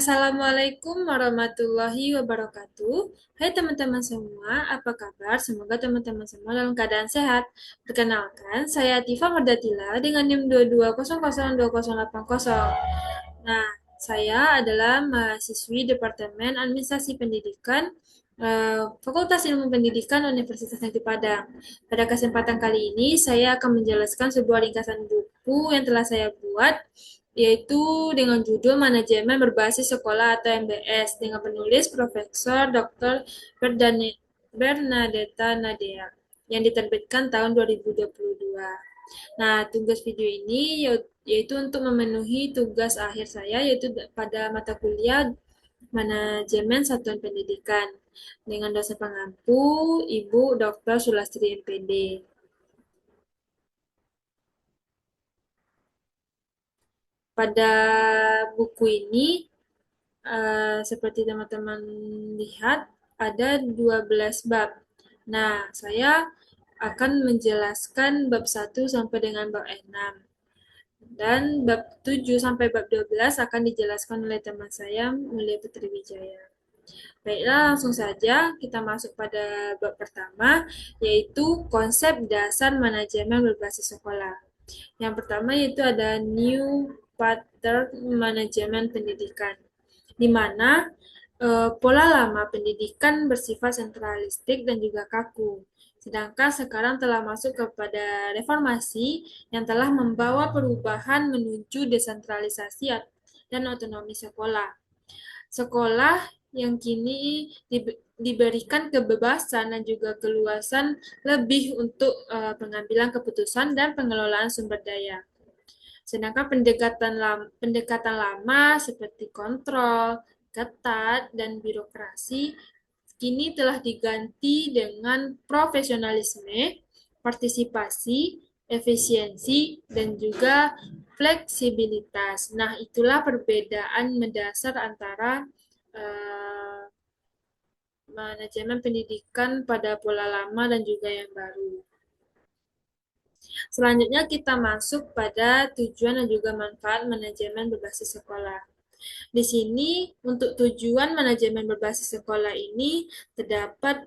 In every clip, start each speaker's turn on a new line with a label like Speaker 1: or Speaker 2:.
Speaker 1: Assalamualaikum warahmatullahi wabarakatuh. Hai teman-teman semua, apa kabar? Semoga teman-teman semua dalam keadaan sehat. Perkenalkan, saya Tifa Merdatila dengan NIM 22002080. Nah, saya adalah mahasiswi Departemen Administrasi Pendidikan Fakultas Ilmu Pendidikan Universitas Negeri Padang. Pada kesempatan kali ini, saya akan menjelaskan sebuah ringkasan buku yang telah saya buat, yaitu dengan judul Manajemen Berbasis Sekolah atau MBS dengan penulis Profesor Dr. Bernadetta Nadea yang diterbitkan tahun 2022. Nah, tugas video ini yaitu untuk memenuhi tugas akhir saya yaitu pada mata kuliah Manajemen Satuan Pendidikan dengan dosen pengampu Ibu Dr. Sulastri MPD. Pada buku ini seperti teman-teman lihat, ada 12 bab. Nah, saya akan menjelaskan bab 1 sampai dengan bab 6. Dan bab 7 sampai bab 12 akan dijelaskan oleh teman saya, Mulia Putri Wijaya. Baiklah, langsung saja kita masuk pada bab pertama, yaitu konsep dasar manajemen berbasis sekolah. Yang pertama yaitu ada New Pattern Manajemen Pendidikan, di mana pola lama pendidikan bersifat sentralistik dan juga kaku. Sedangkan sekarang telah masuk kepada reformasi yang telah membawa perubahan menuju desentralisasi dan otonomi sekolah. Sekolah yang kini diberikan kebebasan dan juga keluasan lebih untuk pengambilan keputusan dan pengelolaan sumber daya. Sedangkan pendekatan lama seperti kontrol, ketat, dan birokrasi kini telah diganti dengan profesionalisme, partisipasi, efisiensi, dan juga fleksibilitas. Nah, itulah perbedaan mendasar antara uh, manajemen pendidikan pada pola lama dan juga yang baru. Selanjutnya kita masuk pada tujuan dan juga manfaat manajemen berbasis sekolah. Di sini untuk tujuan manajemen berbasis sekolah ini terdapat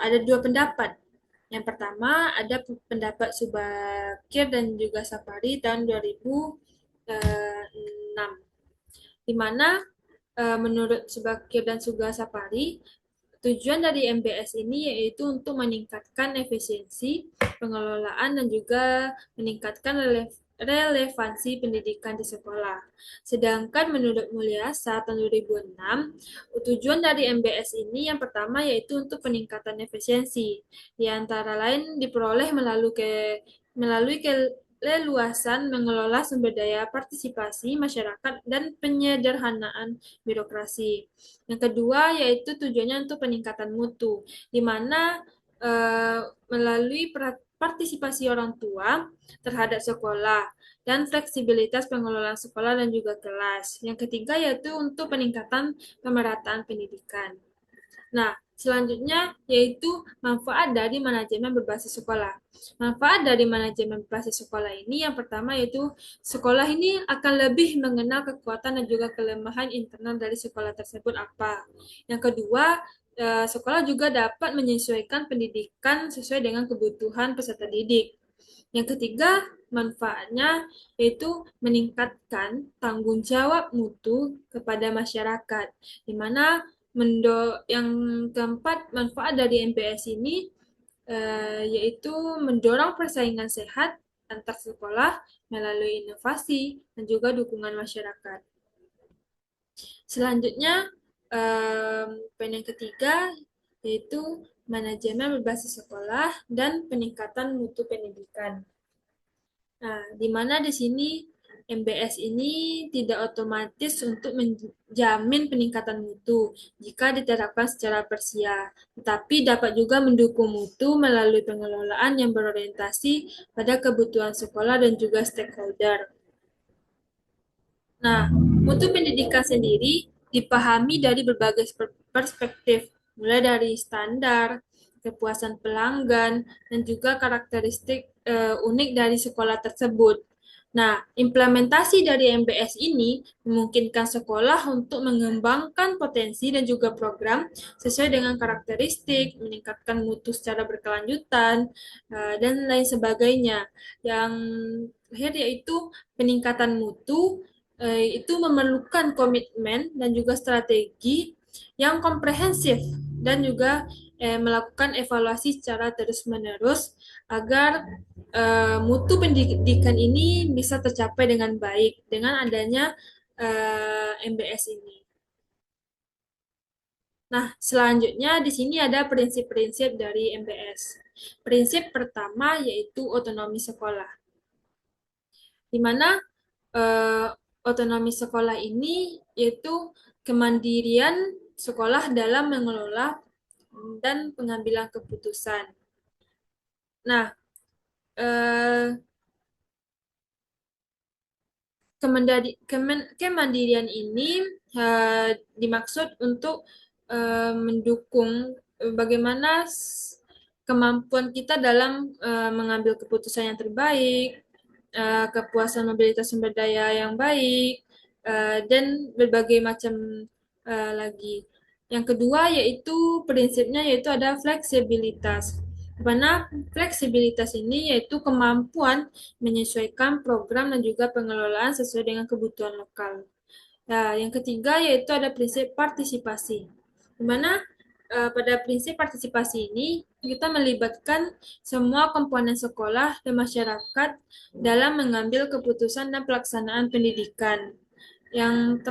Speaker 1: ada dua pendapat. Yang pertama ada pendapat Subakir dan juga Sapari tahun 2006, di mana menurut Subakir dan juga Sapari, tujuan dari MBS ini yaitu untuk meningkatkan efisiensi pengelolaan dan juga meningkatkan relevansi pendidikan di sekolah. Sedangkan menurut Mulyasa tahun 2006, tujuan dari MBS ini yang pertama yaitu untuk peningkatan efisiensi. Di antara lain diperoleh melalui keleluasan mengelola sumber daya partisipasi masyarakat dan penyederhanaan birokrasi. Yang kedua yaitu tujuannya untuk peningkatan mutu, di mana eh, melalui partisipasi orang tua terhadap sekolah dan fleksibilitas pengelolaan sekolah dan juga kelas. Yang ketiga yaitu untuk peningkatan pemerataan pendidikan. Nah, selanjutnya yaitu manfaat dari manajemen berbasis sekolah. Manfaat dari manajemen berbasis sekolah ini yang pertama yaitu sekolah ini akan lebih mengenal kekuatan dan juga kelemahan internal dari sekolah tersebut apa. Yang kedua, sekolah juga dapat menyesuaikan pendidikan sesuai dengan kebutuhan peserta didik. Yang ketiga, manfaatnya yaitu meningkatkan tanggung jawab mutu kepada masyarakat, di mana yang keempat, manfaat dari MPS ini yaitu mendorong persaingan sehat antar sekolah melalui inovasi dan juga dukungan masyarakat. Selanjutnya, poin yang ketiga yaitu manajemen berbasis sekolah dan peningkatan mutu pendidikan. Nah, di mana di sini MBS ini tidak otomatis untuk menjamin peningkatan mutu jika diterapkan secara parsial, tetapi dapat juga mendukung mutu melalui pengelolaan yang berorientasi pada kebutuhan sekolah dan juga stakeholder. Nah, mutu pendidikan sendiri dipahami dari berbagai perspektif, mulai dari standar, kepuasan pelanggan, dan juga karakteristik unik dari sekolah tersebut. Nah, implementasi dari MBS ini memungkinkan sekolah untuk mengembangkan potensi dan juga program sesuai dengan karakteristik, meningkatkan mutu secara berkelanjutan, dan lain sebagainya. Yang terakhir yaitu peningkatan mutu, itu memerlukan komitmen dan juga strategi yang komprehensif dan juga melakukan evaluasi secara terus-menerus agar mutu pendidikan ini bisa tercapai dengan baik dengan adanya MBS ini. Nah, selanjutnya di sini ada prinsip-prinsip dari MBS. Prinsip pertama yaitu otonomi sekolah, di mana eh, otonomi sekolah ini yaitu kemandirian sekolah dalam mengelola dan pengambilan keputusan. Nah, eh, kemandirian ini dimaksud untuk mendukung bagaimana kemampuan kita dalam mengambil keputusan yang terbaik, kepuasan mobilitas sumber daya yang baik, dan berbagai macam lagi. Yang kedua yaitu prinsipnya yaitu ada fleksibilitas. Di mana fleksibilitas ini yaitu kemampuan menyesuaikan program dan juga pengelolaan sesuai dengan kebutuhan lokal. Nah, yang ketiga yaitu ada prinsip partisipasi, di mana pada prinsip partisipasi ini kita melibatkan semua komponen sekolah dan masyarakat dalam mengambil keputusan dan pelaksanaan pendidikan. Yang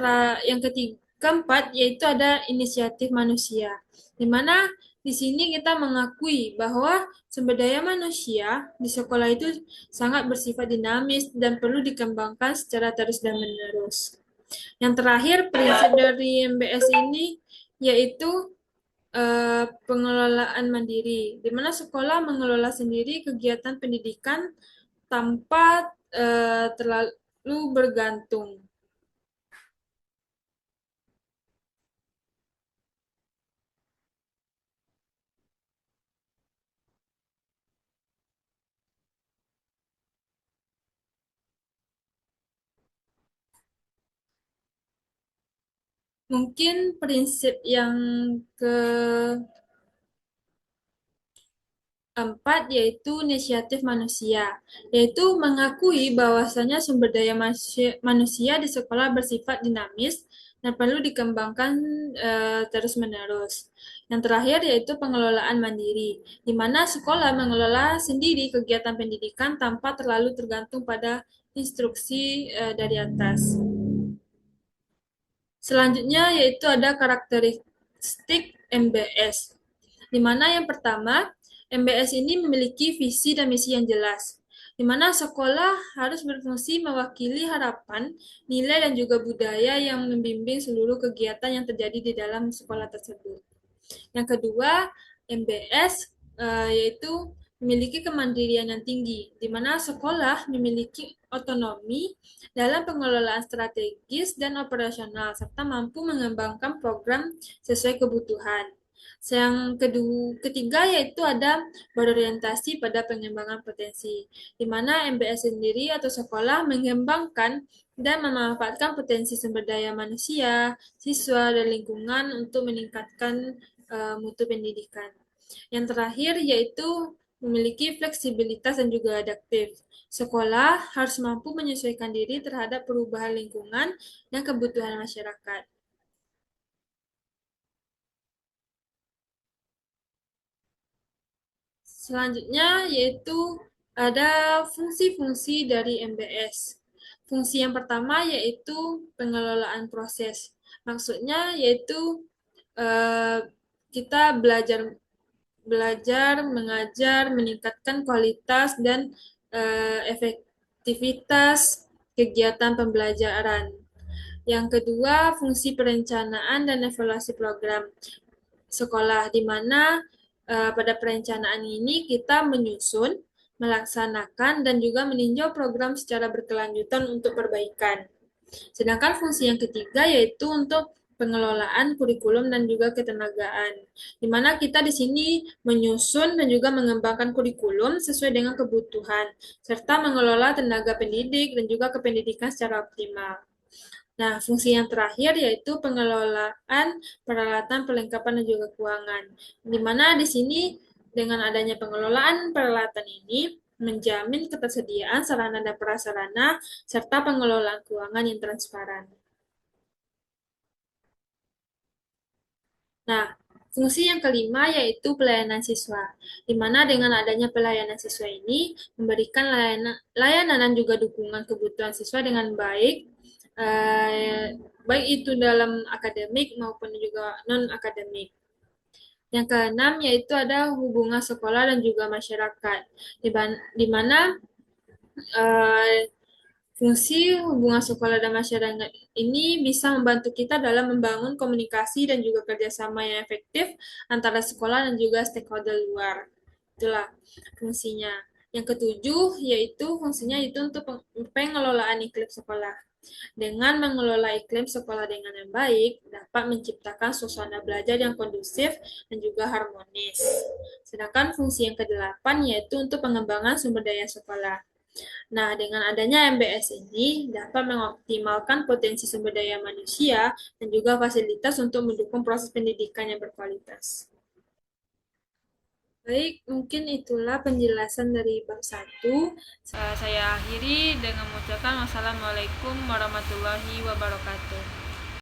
Speaker 1: ketiga, keempat yaitu ada inisiatif manusia, di mana di sini kita mengakui bahwa sumber daya manusia di sekolah itu sangat bersifat dinamis dan perlu dikembangkan secara terus dan menerus. Yang terakhir, prinsip dari MBS ini yaitu pengelolaan mandiri, di mana sekolah mengelola sendiri kegiatan pendidikan tanpa terlalu bergantung. Mungkin prinsip yang keempat yaitu inisiatif manusia, yaitu mengakui bahwasanya sumber daya manusia di sekolah bersifat dinamis dan perlu dikembangkan terus-menerus. Yang terakhir yaitu pengelolaan mandiri, di mana sekolah mengelola sendiri kegiatan pendidikan tanpa terlalu tergantung pada instruksi dari atas. Selanjutnya yaitu ada karakteristik MBS, di mana yang pertama, MBS ini memiliki visi dan misi yang jelas, di mana sekolah harus berfungsi mewakili harapan, nilai, dan juga budaya yang membimbing seluruh kegiatan yang terjadi di dalam sekolah tersebut. Yang kedua, MBS yaitu memiliki kemandirian yang tinggi, di mana sekolah memiliki otonomi dalam pengelolaan strategis dan operasional, serta mampu mengembangkan program sesuai kebutuhan. Yang ketiga yaitu ada berorientasi pada pengembangan potensi, di mana MBS sendiri atau sekolah mengembangkan dan memanfaatkan potensi sumber daya manusia, siswa, dan lingkungan untuk meningkatkan mutu pendidikan. Yang terakhir yaitu memiliki fleksibilitas dan juga adaptif. Sekolah harus mampu menyesuaikan diri terhadap perubahan lingkungan dan kebutuhan masyarakat. Selanjutnya yaitu ada fungsi-fungsi dari MBS. Fungsi yang pertama yaitu pengelolaan proses. Maksudnya yaitu eh, kita belajar belajar, mengajar, meningkatkan kualitas dan efektivitas kegiatan pembelajaran. Yang kedua, fungsi perencanaan dan evaluasi program sekolah, di mana pada perencanaan ini kita menyusun, melaksanakan, dan juga meninjau program secara berkelanjutan untuk perbaikan. Sedangkan fungsi yang ketiga yaitu untuk pengelolaan kurikulum dan juga ketenagaan. Di mana kita di sini menyusun dan juga mengembangkan kurikulum sesuai dengan kebutuhan, serta mengelola tenaga pendidik dan juga kependidikan secara optimal. Nah, fungsi yang terakhir yaitu pengelolaan peralatan, perlengkapan, dan juga keuangan. Di mana di sini dengan adanya pengelolaan peralatan ini menjamin ketersediaan sarana dan prasarana serta pengelolaan keuangan yang transparan. Nah, fungsi yang kelima yaitu pelayanan siswa, di mana dengan adanya pelayanan siswa ini memberikan layanan dan juga dukungan kebutuhan siswa dengan baik, eh, baik itu dalam akademik maupun juga non-akademik. Yang keenam yaitu ada hubungan sekolah dan juga masyarakat, di mana eh, fungsi hubungan sekolah dan masyarakat ini bisa membantu kita dalam membangun komunikasi dan juga kerjasama yang efektif antara sekolah dan juga stakeholder luar. Itulah fungsinya. Yang ketujuh yaitu fungsinya itu untuk pengelolaan iklim sekolah. Dengan mengelola iklim sekolah dengan yang baik, dapat menciptakan suasana belajar yang kondusif dan juga harmonis. Sedangkan fungsi yang kedelapan yaitu untuk pengembangan sumber daya sekolah. Nah, dengan adanya MBS ini dapat mengoptimalkan potensi sumber daya manusia dan juga fasilitas untuk mendukung proses pendidikan yang berkualitas. Baik, mungkin itulah penjelasan dari bab 1. Saya akhiri dengan mengucapkan wassalamualaikum warahmatullahi wabarakatuh.